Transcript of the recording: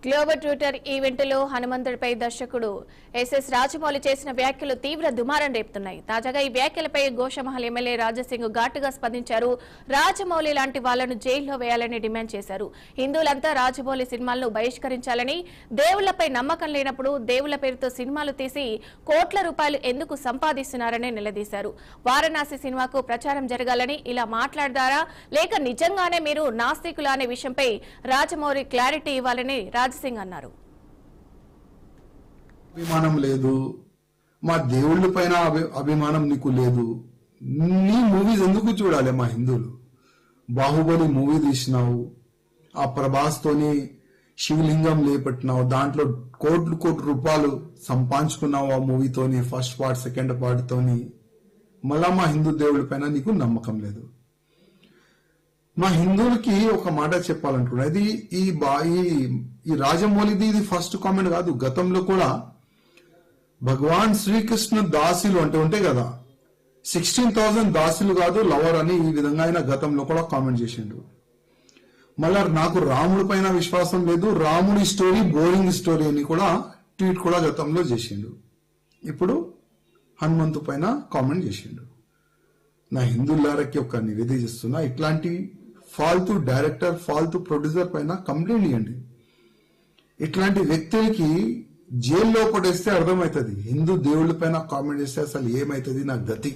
Global Twitter ఈవెంట్లో హనుమంతుడిపై దర్శకుడు SS Rajamouli చేసిన వ్యాఖ్యలు తీవ్ర దుమారం రేపుతున్నాయి. తాజాగా ఈ వ్యాఖ్యలపై గోషమహల్ ఎమ్మెల్యే రాజాసింగ్ ఘాటుగా స్పందించారు. రాజమౌళి లాంటి వాళ్లను జైల్లో వేయాలని డిమాండ్ చేశారు. హిందువులంతా రాజమౌళి సినిమాలను బహిష్కరించాలని, దేవుళ్లపై నమ్మకం లేనప్పుడు దేవుళ్ల పేరుతో సినిమాలు తీసి కోట్ల రూపాయలు ఎందుకు సంపాదిస్తున్నారని నిలదీశారు. వారణాసి సినిమాకు ప్రచారం జరగాలని ఇలా మాట్లాడతారా లేక నిజంగానే మీరు నాస్తికులు అనే విషయంపై రాజమౌళి క్లారిటీ ఇవ్వాలని రాజసింగ్ అన్నారు. అభిమానం లేదు, మా దేవుళ్ళ పైన అభిమానం నీకు లేదు, నీ మూవీస్ ఎందుకు చూడాలి? మా హిందువులు బాహుబలి మూవీ తీసినావు, ఆ ప్రభాస్ తోని శివలింగం లేపట్టినావు, దాంట్లో కోట్ల రూపాయలు సంపాదించుకున్నావు ఆ మూవీతోని, ఫస్ట్ పార్ట్ సెకండ్ పార్ట్ తోని. మళ్ళా మా హిందూ దేవుళ్ళ పైన నీకు నమ్మకం లేదు. మా హిందువులకి ఒక మాట చెప్పాలనుకున్నా, ఇది ఈ రాజమౌళిది ఇది ఫస్ట్ కామెంట్ కాదు. గతంలో కూడా భగవాన్ శ్రీకృష్ణ దాసులు అంటే ఉంటాయి కదా, 16,000 దాసులు కాదు లవర్ అని ఈ విధంగా ఆయన గతంలో కూడా కామెంట్ చేసిండు. మళ్ళా నాకు రాముడి పైన విశ్వాసం లేదు, రాముడి స్టోరీ బోరింగ్ స్టోరీ అని కూడా ట్వీట్ కూడా గతంలో చేసిండు. ఇప్పుడు హనుమంతు పైన కామెంట్ చేసిండు. నా హిందువులకి ఒక నివేదిక చేస్తున్నా, ఇట్లాంటి ఫాల్తూ డైరెక్టర్ ఫాల్తూ ప్రొడ్యూసర్ పైన కంప్లైంట్ ఇవ్వండి. ఇట్లాంటి వ్యక్తులకి జైల్లో పడేస్తే అర్థమవుతుంది, హిందూ దేవుళ్ళ పైన కామెంట్ చేస్తే అసలు ఏమవుతుంది నా గతి.